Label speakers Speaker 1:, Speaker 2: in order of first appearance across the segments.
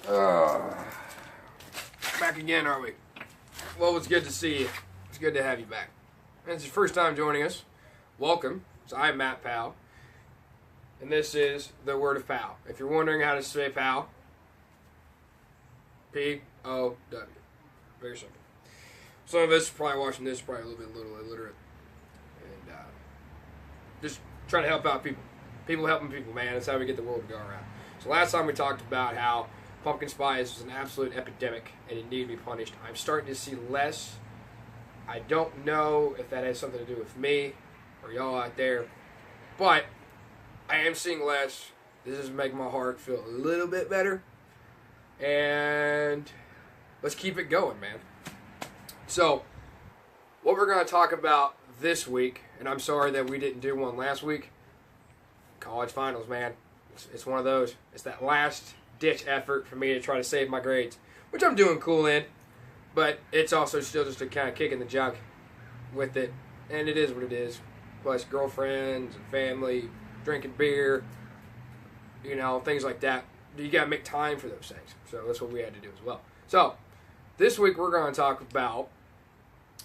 Speaker 1: Uh, Back again, are we? Well, it's good to see you. It's good to have you back. And it's your first time joining us. Welcome. So I'm Matt Powell, and this is the Word of Powell. If you're wondering how to say Powell, P-O-W. Very simple. Some of us probably watching this probably a little illiterate, and just trying to help out people. People helping people, man. That's how we get the world to go around. So last time we talked about how pumpkin spice is an absolute epidemic and it needed to be punished. I'm starting to see less. I don't know if that has something to do with me or y'all out there, but I am seeing less. This is making my heart feel a little bit better, and let's keep it going, man. So what we're going to talk about this week, and I'm sorry that we didn't do one last week, college finals, man. It's one of those. It's that last-ditch effort for me to try to save my grades, which I'm doing cool in, but it's also still just a kind of kick in the junk with it, and it is what it is. Plus girlfriends and family, drinking beer, things like that. You got to make time for those things, so that's what we had to do as well. So this week we're going to talk about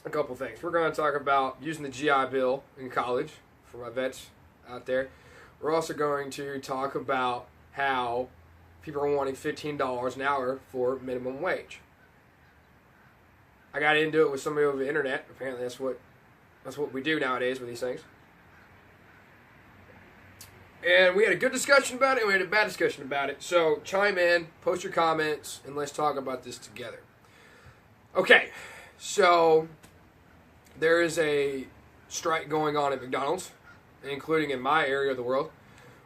Speaker 1: a couple things. We're going to talk about using the GI Bill in college for my vets out there. We're also going to talk about how people are wanting $15 an hour for minimum wage. I got into it with somebody over the internet. Apparently that's what we do nowadays with these things. And we had a good discussion about it, and we had a bad discussion about it. So chime in, post your comments, and let's talk about this together. Okay, so there is a strike going on at McDonald's, including in my area of the world,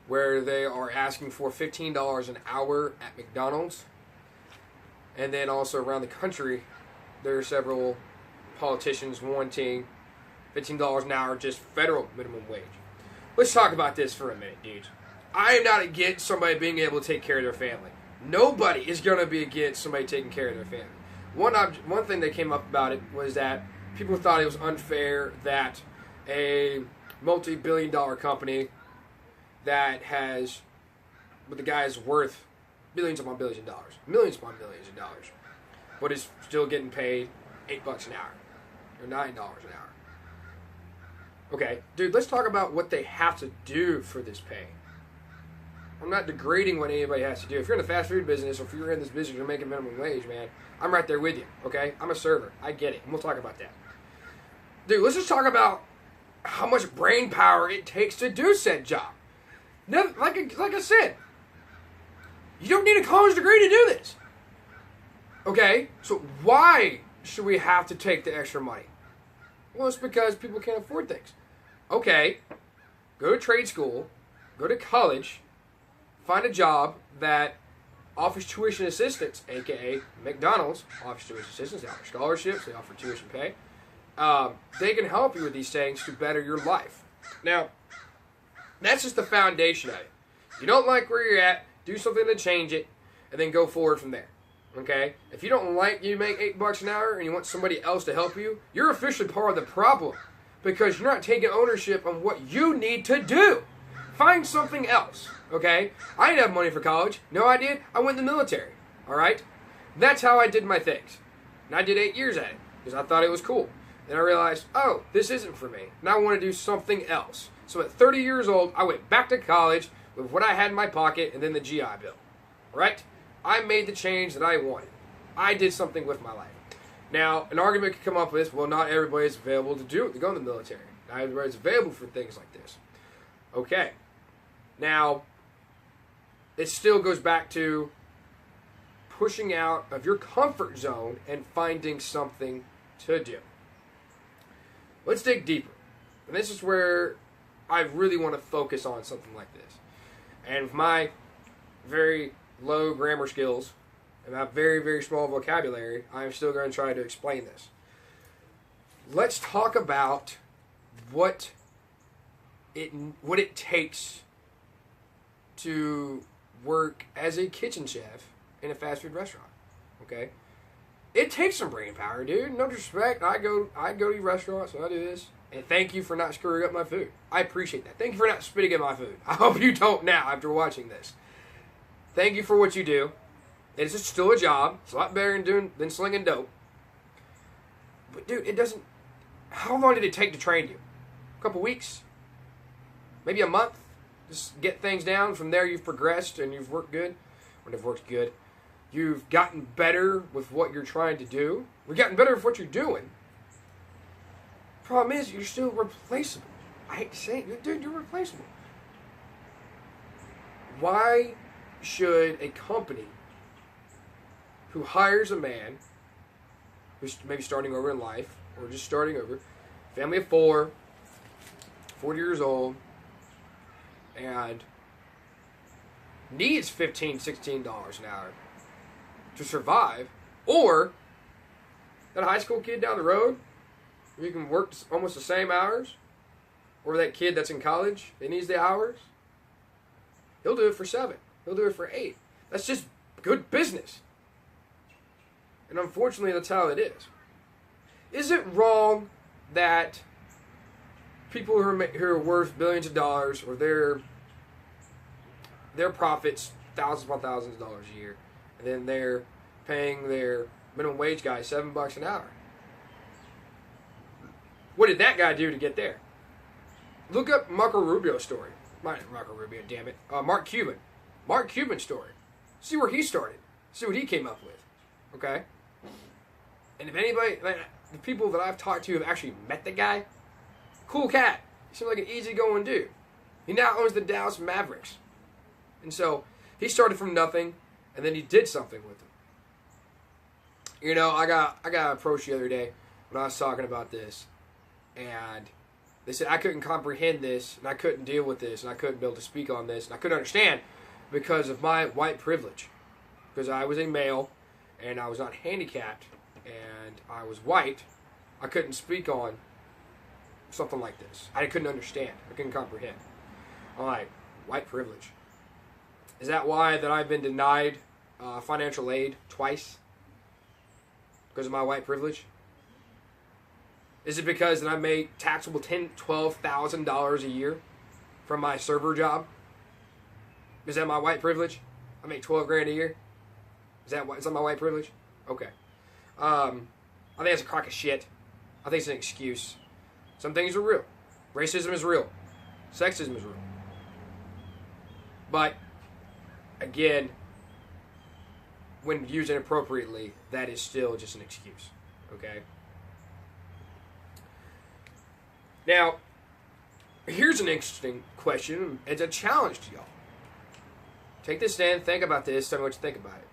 Speaker 1: where they are asking for $15 an hour at McDonald's. And then also around the country, there are several politicians wanting $15 an hour, just federal minimum wage. Let's talk about this for a minute, dudes. I am not against somebody being able to take care of their family. Nobody is going to be against somebody taking care of their family. One thing that came up about it was that people thought it was unfair that a multi-billion-dollar company that has, but the guy is worth billions upon billions of dollars, millions upon millions of dollars, but is still getting paid $8 an hour or $9 an hour. Okay, dude, let's talk about what they have to do for this pay. I'm not degrading what anybody has to do. If you're in the fast food business, or if you're in this business, you're making minimum wage, man, I'm right there with you, okay? I'm a server. I get it, and we'll talk about that. Dude, let's just talk about how much brain power it takes to do said job. Like I said, you don't need a college degree to do this. Okay, so why should we have to take the extra money? Well, it's because people can't afford things. Okay, go to trade school, go to college, find a job that offers tuition assistance, aka McDonald's offers tuition assistance, they offer scholarships, they offer tuition pay. They can help you with these things to better your life. Now, that's just the foundation of it. You don't like where you're at, do something to change it, and then go forward from there. Okay? If you don't like you make $8 an hour and you want somebody else to help you, you're officially part of the problem because you're not taking ownership on what you need to do. Find something else. Okay? I didn't have money for college. No, I did. I went in the military. Alright? That's how I did my things. And I did 8 years at it because I thought it was cool. Then I realized, oh, this isn't for me. And I want to do something else. So at 30 years old, I went back to college with what I had in my pocket and then the GI Bill. Right? I made the change that I wanted. I did something with my life. Now, an argument could come up with, well, not everybody is available to go in the military. Not everybody's available for things like this. Okay. Now, it still goes back to pushing out of your comfort zone and finding something to do. Let's dig deeper. And this is where I really want to focus on something like this. And with my very low grammar skills and my very, very small vocabulary, I'm still going to try to explain this. Let's talk about what it takes to work as a kitchen chef in a fast food restaurant. Okay? It takes some brain power, dude. No disrespect. I go to restaurants and I do this. And thank you for not screwing up my food. I appreciate that. Thank you for not spitting in my food. I hope you don't now after watching this. Thank you for what you do. It's just still a job. It's a lot better than slinging dope. But dude, it doesn't. How long did it take to train you? A couple weeks? Maybe a month? Just get things down. From there, you've progressed and you've worked good. Or you've worked good. You've gotten better with what you're trying to do. We've gotten better with what you're doing. Problem is, you're still replaceable. I hate to say it, dude, you're replaceable. Why should a company who hires a man who's maybe starting over in life, or just starting over, family of 4, 40 years old, and needs $15, $16 an hour to survive, or that high school kid down the road, you can work almost the same hours, or that kid that's in college that needs the hours, he'll do it for 7. He'll do it for 8. That's just good business. And unfortunately, that's how it is. Is it wrong that people who are worth billions of dollars, or their profits thousands upon thousands of dollars a year, and then they're paying their minimum wage guy $7 an hour? What did that guy do to get there? Look up Marco Rubio's story. Not Marco Rubio, damn it. Mark Cuban. Mark Cuban's story. See where he started. See what he came up with. Okay? And if anybody, the people that I've talked to have actually met the guy, cool cat. He seems like an easygoing dude. He now owns the Dallas Mavericks. And so, he started from nothing, and then he did something with it. You know, I got approached the other day when I was talking about this, and they said I couldn't comprehend this, and I couldn't deal with this, and I couldn't be able to speak on this, and I couldn't understand because of my white privilege. Because I was a male, and I was not handicapped, and I was white, I couldn't speak on something like this. I couldn't understand. I couldn't comprehend. I'm like, white privilege. Is that why that I've been denied financial aid twice? Because of my white privilege? Is it because that I make taxable $10,000, $12,000 a year from my server job? Is that my white privilege? I make $12,000 a year. Is that my white privilege? Okay. I think it's a crock of shit. I think it's an excuse. Some things are real. Racism is real. Sexism is real. But again, when used inappropriately, that is still just an excuse. Okay? Now, here's an interesting question. It's a challenge to y'all. Take this in, think about this, tell me what you think about it.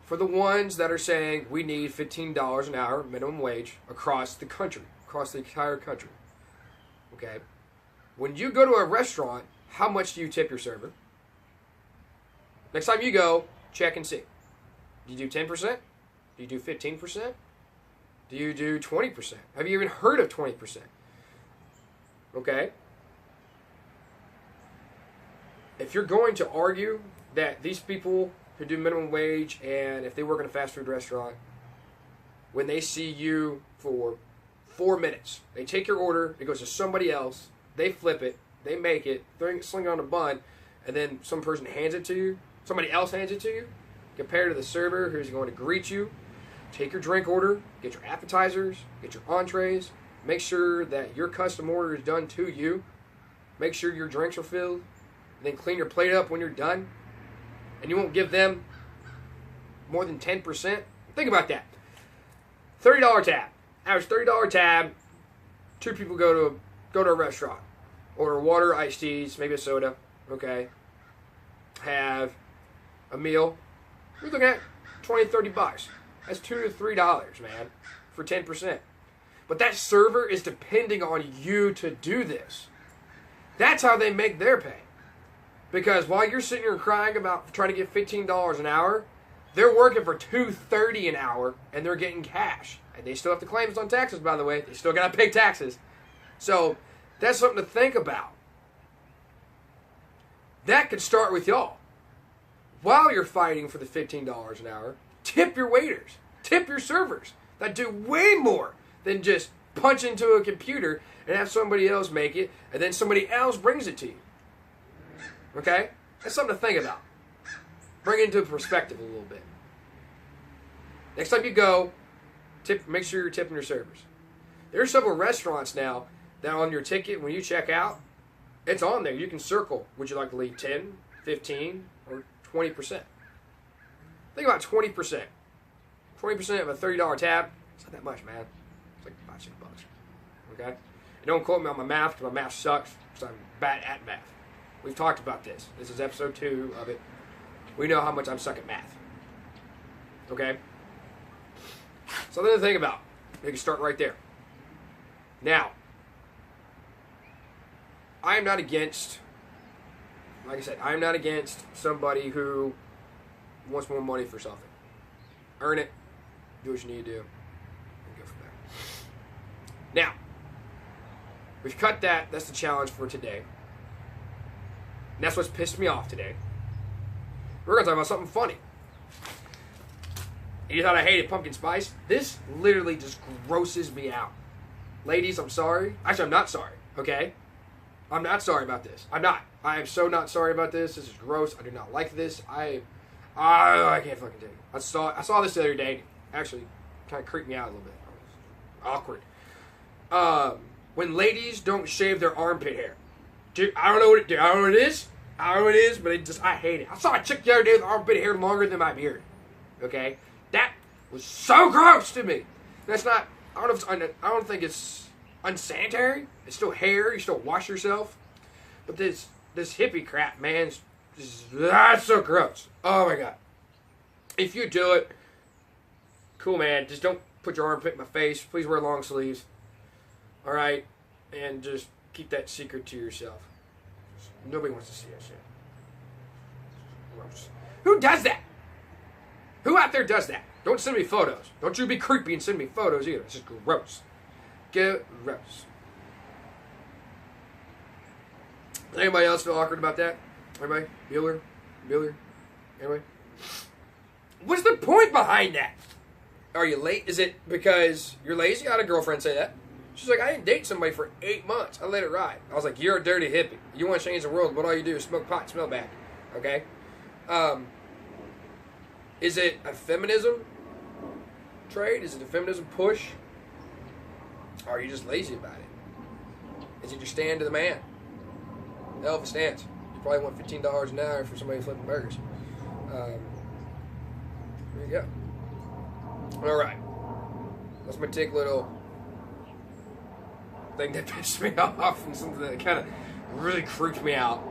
Speaker 1: For the ones that are saying we need $15 an hour minimum wage across the country, across the entire country. Okay? When you go to a restaurant, how much do you tip your server? Next time you go, check and see. Do you do 10%? Do you do 15%? Do you do 20%? Have you even heard of 20%? Okay? If you're going to argue that these people who do minimum wage, and if they work in a fast food restaurant, when they see you for 4 minutes, they take your order, it goes to somebody else, they flip it, they make it, sling it on a bun, and then some person hands it to you, somebody else hands it to you, compared to the server who's going to greet you, take your drink order, get your appetizers, get your entrees, make sure that your custom order is done to you, make sure your drinks are filled, and then clean your plate up when you're done, and you won't give them more than 10%. Think about that. $30 tab. Average $30 tab. 2 people go to a restaurant. Order water, iced teas, maybe a soda. Okay. Have a meal. You're looking at $20, $30. That's $2 to $3, man, for 10%. But that server is depending on you to do this. That's how they make their pay. Because while you're sitting here crying about trying to get $15 an hour, they're working for $2.30 an hour, and they're getting cash. And they still have to claim it on taxes, by the way. They still got to pay taxes. So that's something to think about. That could start with y'all. While you're fighting for the $15 an hour, tip your waiters. Tip your servers. That do way more than just punch into a computer and have somebody else make it, and then somebody else brings it to you. Okay? That's something to think about. Bring it into perspective a little bit. Next time you go, make sure you're tipping your servers. There are several restaurants now that on your ticket, when you check out, it's on there. You can circle, would you like to leave 10, 15, or 20%? Think about 20%. 20% of a $30 tab, it's not that much, man. It's like $5, $6. Okay? And don't quote me on my math, because my math sucks, because I'm bad at math. We've talked about this. This is episode 2 of it. We know how much I'm suck at math. Okay? Something to think about. You can start right there. Now, I am not against, like I said, I am not against somebody who wants more money for something. Earn it. Do what you need to do. And go from there. Now, we've cut that. That's the challenge for today. And that's what's pissed me off today. We're going to talk about something funny. You thought I hated pumpkin spice? This literally just grosses me out. Ladies, I'm sorry. Actually, I'm not sorry, okay? I'm not sorry about this. I'm not. I am so not sorry about this. This is gross. I do not like this. I can't fucking tell you. I saw this the other day. Actually, kind of creeped me out a little bit. Awkward. When ladies don't shave their armpit hair. Dude, I don't know what it is. I don't know what it is, but I hate it. I saw a chick the other day with armpit hair longer than my beard. Okay? That was so gross to me. That's not, I don't think it's unsanitary. It's still hair. You still wash yourself. But this hippie crap, man, that's so gross. Oh my God. If you do it, cool, man. Just don't put your armpit in my face. Please wear long sleeves. All right? And just keep that secret to yourself. Nobody wants to see that shit. Gross. Who does that? Who out there does that? Don't send me photos. Don't you be creepy and send me photos either. It's just gross. Gross. Anybody else feel awkward about that? Anybody? Bueller? Anybody? What's the point behind that? Are you late? Is it because you're lazy? I had a girlfriend say that. She's like, I didn't date somebody for 8 months. I let it ride. I was like, you're a dirty hippie. You want to change the world, but all you do is smoke pot, smell bad. Okay? Is it a feminism trade? Is it a feminism push? Or are you just lazy about it? Is it your stand to the man? Hell of a stance. You probably want $15 an hour for somebody flipping burgers. There you go. All right. That's my tick little thing that pissed me off and something that kind of really creeped me out.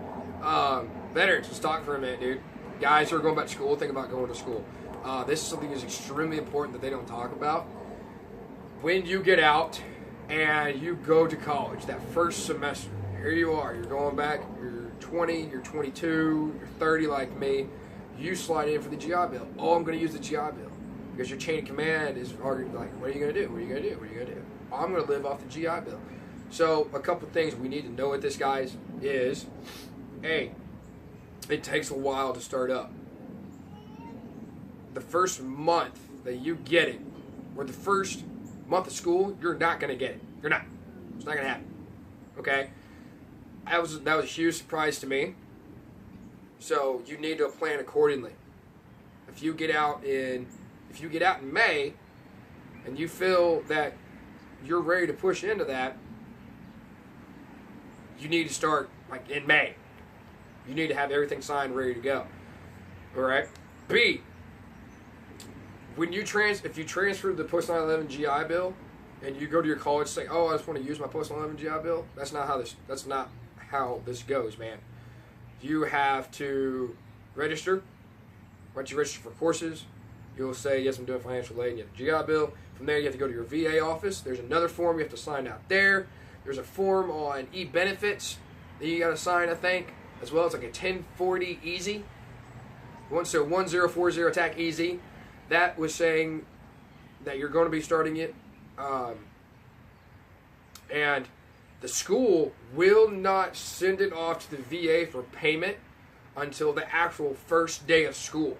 Speaker 1: Veterans, let's talk for a minute, dude. Guys who are going back to school, think about going to school. This is something that's extremely important that they don't talk about. When you get out and you go to college, that first semester, here you are, you're going back, you're 20, you're 22, you're 30 like me, you slide in for the GI Bill. Oh, I'm going to use the GI Bill. Because your chain of command is arguing like, what are you going to do? What are you going to do? What are you going to do? I'm going to live off the GI Bill. So a couple things we need to know with this, guys, is, A, it takes a while to start up. The first month that you get it, or the first month of school, you're not going to get it. You're not. It's not going to happen. Okay? That was a huge surprise to me. So you need to plan accordingly. If you get out in May and you feel that you're ready to push into that, you need to start like in May. You need to have everything signed, ready to go. All right. B, when if you transfer the post 9/11 GI Bill and you go to your college saying, "Oh, I just want to use my post 9/11 GI Bill," that's not how this goes, man. You have to register. Once you register for courses, you'll say, yes, I'm doing financial aid, and you have a GI Bill. From there, you have to go to your VA office. There's another form you have to sign out there. There's a form on e-benefits that you got to sign, I think, as well. It's like a 1040 easy. So 1040 TAC easy. That was saying that you're going to be starting it. And the school will not send it off to the VA for payment until the actual first day of school.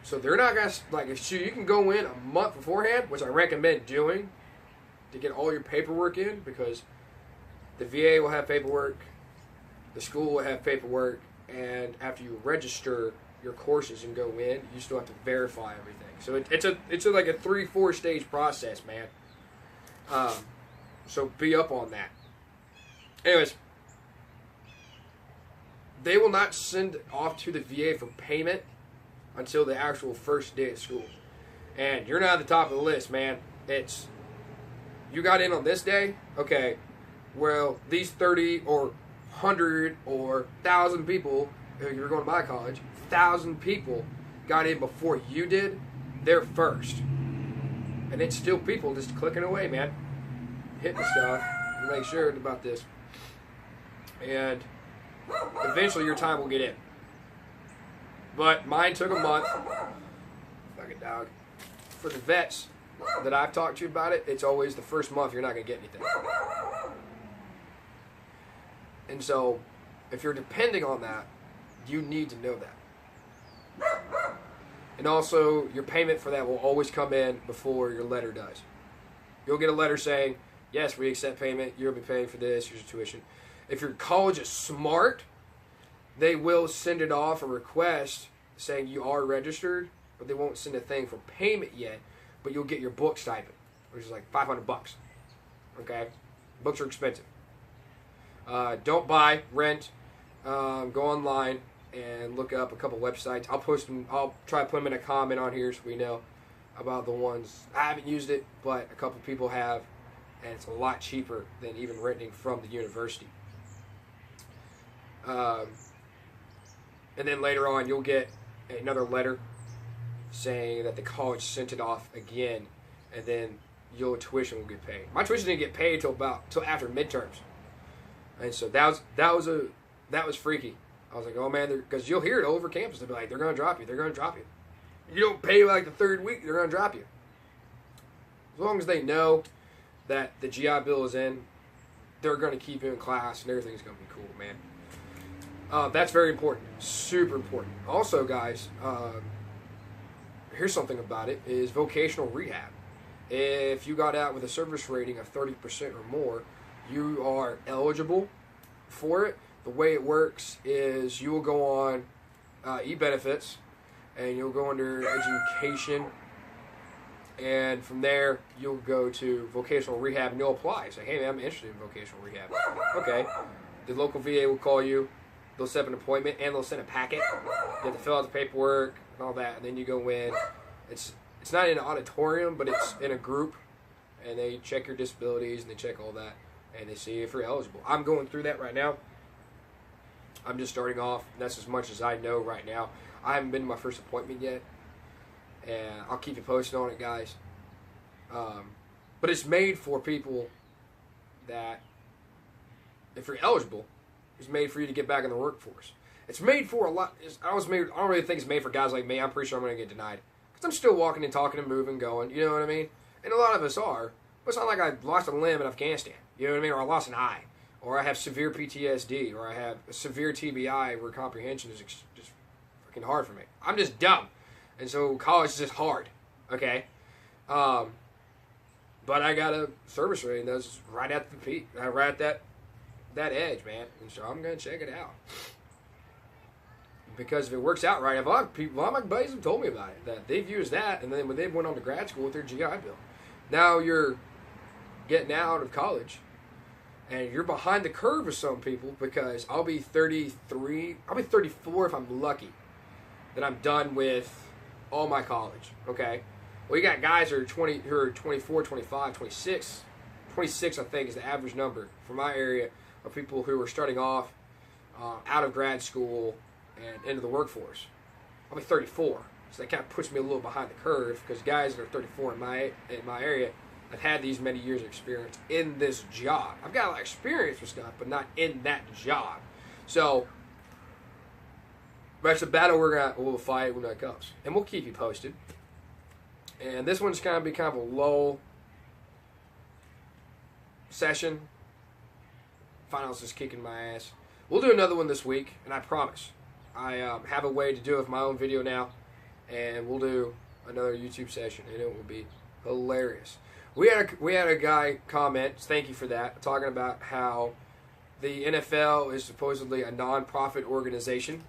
Speaker 1: So they're not going to, like, if you can go in a month beforehand, which I recommend doing to get all your paperwork in, because the VA will have paperwork, the school will have paperwork, and after you register, your courses and go in, you still have to verify everything. So it's like a 3-4 stage process, man. So be up on that. Anyways, they will not send off to the VA for payment until the actual first day of school. And you're not at the top of the list, man. It's, you got in on this day? Okay, well, these 30 or 100 or 1,000 people, if you're going to my college, 1,000 people got in before you did. They're first. And it's still people just clicking away, man. Hitting stuff to make sure about this. And eventually your time will get in. But mine took a month. Fucking dog. For the vets that I've talked to you about it, it's always the first month you're not going to get anything. And so, if you're depending on that, you need to know that. And also, your payment for that will always come in before your letter does. You'll get a letter saying, yes, we accept payment, you'll be paying for this, here's your tuition. If your college is smart, they will send it off a request saying you are registered, but they won't send a thing for payment yet, but you'll get your book stipend, which is like $500. Okay? Books are expensive. Don't buy, rent, go online and look up a couple websites. I'll post them, I'll try to put them in a comment on here so we know about the ones. I haven't used it, but a couple people have, and it's a lot cheaper than even renting from the university. And then later on, you'll get another letter saying that the college sent it off again, and then your tuition will get paid. My tuition didn't get paid till after midterms, and so that was freaky. I was like, oh man, because you'll hear it all over campus. They'll be like, they're gonna drop you. They're gonna drop you. You don't pay like the third week, they're gonna drop you. As long as they know that the GI Bill is in, they're gonna keep you in class, and everything's gonna be cool, man. That's very important, super important. Also, guys, here's something about it, is vocational rehab. If you got out with a service rating of 30% or more, you are eligible for it. The way it works is you will go on e-benefits, and you'll go under education, and from there you'll go to vocational rehab, and you'll apply. Say, hey man, I'm interested in vocational rehab. Okay, the local VA will call you. They'll set up an appointment, and they'll send a packet. You have to fill out the paperwork and all that, and then you go in. It's not in an auditorium, but it's in a group, and they check your disabilities, and they check all that, and they see if you're eligible. I'm going through that right now. I'm just starting off. That's as much as I know right now. I haven't been to my first appointment yet, and I'll keep you posted on it, guys. But it's made for people that, if you're eligible, it's made for you to get back in the workforce. It's made for a lot. I don't really think it's made for guys like me. I'm pretty sure I'm going to get denied, because I'm still walking and talking and moving, going. You know what I mean? And a lot of us are. But it's not like I lost a limb in Afghanistan. You know what I mean? Or I lost an eye. Or I have severe PTSD. Or I have a severe TBI where comprehension is just fucking hard for me. I'm just dumb. And so college is just hard. Okay? But I got a service rating that's right at the peak. Right at that edge, man. And so I'm going to check it out. Because if it works out right, a lot of my buddies have told me about it, that they've used that, and then when they went on to grad school with their GI Bill. Now you're getting out of college, and you're behind the curve with some people, because I'll be 33, I'll be 34 if I'm lucky, that I'm done with all my college, okay? Well, you got guys who are 24, 25, 26. 26, I think, is the average number for my area of people who are starting off out of grad school and into the workforce. I'll be 34, so that kind of puts me a little behind the curve, because guys that are 34 in my area have had these many years of experience in this job. I've got a lot of experience with stuff, but not in that job. So that's a battle we'll fight when that comes, and we'll keep you posted. And this one's going to be kind of a low session. Finals is kicking my ass. We'll do another one this week, and I promise. I have a way to do it with my own video now, and we'll do another YouTube session, and it will be hilarious. We had a guy comment, thank you for that, talking about how the NFL is supposedly a non-profit organization,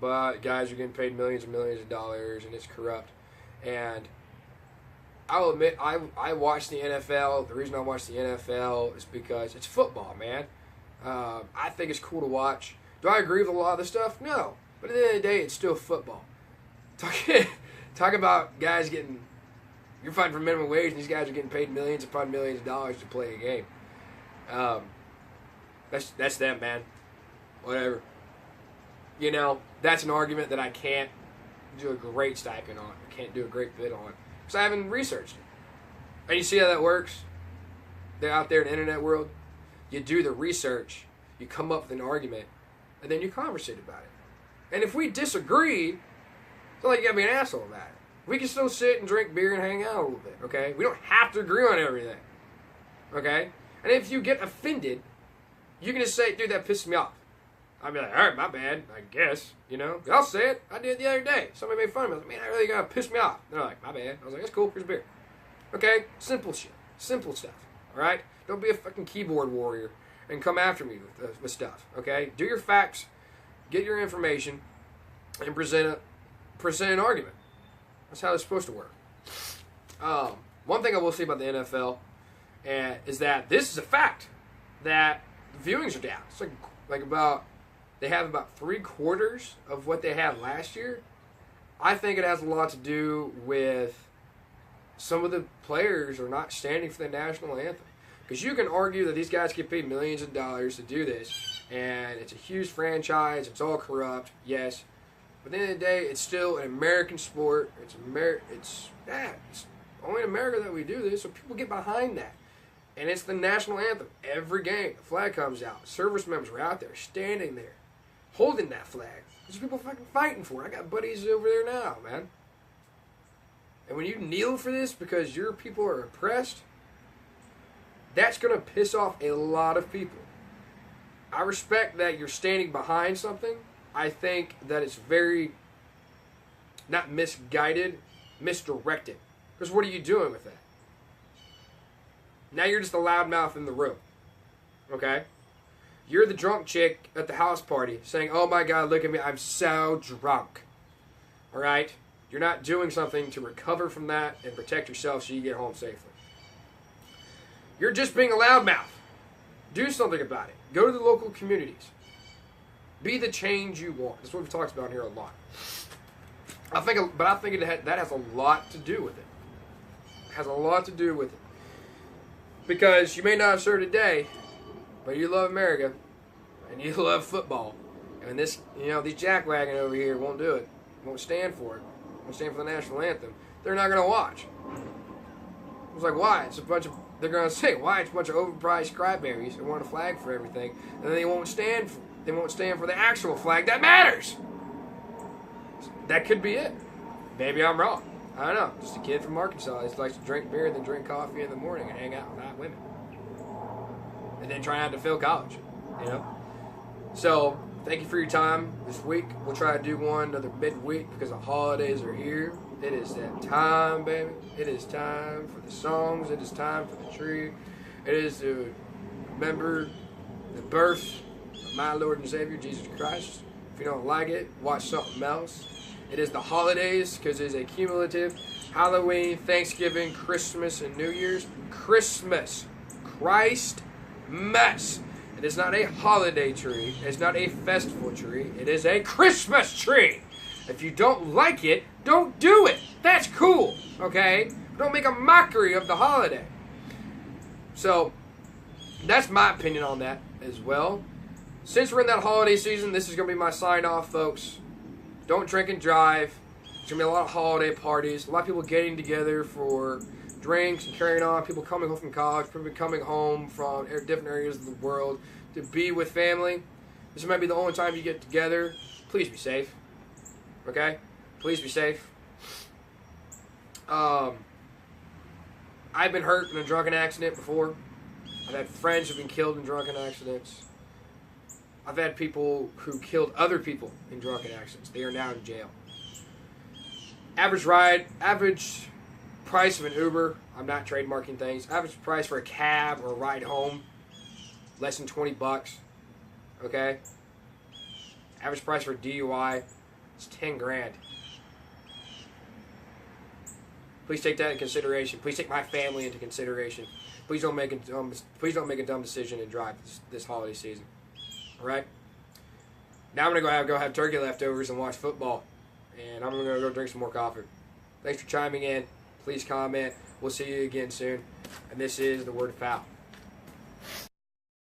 Speaker 1: but guys are getting paid millions and millions of dollars, and it's corrupt. And I'll admit, I watch the NFL. The reason I watch the NFL is because it's football, man. I think it's cool to watch. Do I agree with a lot of the stuff? No. But at the end of the day, it's still football. Talk about guys getting... You're fighting for minimum wage, and these guys are getting paid millions upon millions of dollars to play a game. That's them, man. Whatever. You know, that's an argument that I can't do a great stipend on. I can't do a great bid on. Because I haven't researched it. And you see how that works? They're out there in the internet world. You do the research, you come up with an argument, and then you conversate about it. And if we disagree, it's not like you gotta be an asshole about it. We can still sit and drink beer and hang out a little bit, okay? We don't have to agree on everything, okay? And if you get offended, you can just say, dude, that pissed me off. I'll be like, all right, my bad, I guess, you know? I'll say it. I did it the other day. Somebody made fun of me. I was like, man, that really got pissed me off. They're like, my bad. I was like, that's cool. Here's a beer. Okay? Simple shit. Simple stuff, all right? Don't be a fucking keyboard warrior and come after me with stuff, okay? Do your facts, get your information, and present an argument. That's how it's supposed to work. One thing I will say about the NFL is that this is a fact that viewings are down. It's like about they have about 3/4 of what they had last year. I think it has a lot to do with some of the players are not standing for the national anthem. Because you can argue that these guys get paid millions of dollars to do this, and it's a huge franchise, it's all corrupt, yes. But at the end of the day, it's still an American sport. It's only in America that we do this, so people get behind that. And it's the national anthem. Every game, the flag comes out. Service members are out there, standing there, holding that flag. There's people fucking fighting for it. I got buddies over there now, man. And when you kneel for this because your people are oppressed, that's going to piss off a lot of people. I respect that you're standing behind something. I think that it's very, not misguided, misdirected. Because what are you doing with that? Now you're just a loudmouth in the room. Okay? You're the drunk chick at the house party saying, oh my God, look at me, I'm so drunk. Alright? You're not doing something to recover from that and protect yourself so you get home safely. You're just being a loudmouth. Do something about it. Go to the local communities. Be the change you want. That's what we've talked about here a lot. I think that has a lot to do with it. It has a lot to do with it. Because you may not have served today, but you love America and you love football. And these jackwagon over here won't do it. Won't stand for it. Won't stand for the national anthem. They're not going to watch. It's like, why? They're going to say, why? It's a bunch of overpriced cryberries that want a flag for everything, and then they won't stand for the actual flag that matters. That could be it. Maybe I'm wrong. I don't know. Just a kid from Arkansas. He likes to drink beer and then drink coffee in the morning and hang out with hot women. And then try not to fail college. You know? So, thank you for your time this week. We'll try to do one another midweek because the holidays are here. It is that time, baby. It is time for the songs. It is time for the tree. It is to remember the birth of my Lord and Savior, Jesus Christ. If you don't like it, watch something else. It is the holidays because it is a cumulative Halloween, Thanksgiving, Christmas, and New Year's. Christmas. Christ mess. It is not a holiday tree. It's not a festival tree. It is a Christmas tree. If you don't like it, don't do it. That's cool, okay? Don't make a mockery of the holiday. So, that's my opinion on that as well. Since we're in that holiday season, this is going to be my sign-off, folks. Don't drink and drive. There's going to be a lot of holiday parties. A lot of people getting together for drinks and carrying on. People coming home from college. People coming home from different areas of the world to be with family. This might be the only time you get together. Please be safe. Okay? Please be safe. I've been hurt in a drunken accident before. I've had friends who've been killed in drunken accidents. I've had people who killed other people in drunken accidents. They are now in jail. Average price of an Uber, I'm not trademarking things. Average price for a cab or a ride home, less than $20. Okay? Average price for a DUI, It's 10 grand. Please take that into consideration. Please take my family into consideration. Please don't make a dumb decision and drive this holiday season. All right. Now I'm gonna go have turkey leftovers and watch football, and I'm gonna go drink some more coffee. Thanks for chiming in. Please comment. We'll see you again soon. And this is The Word of Foul.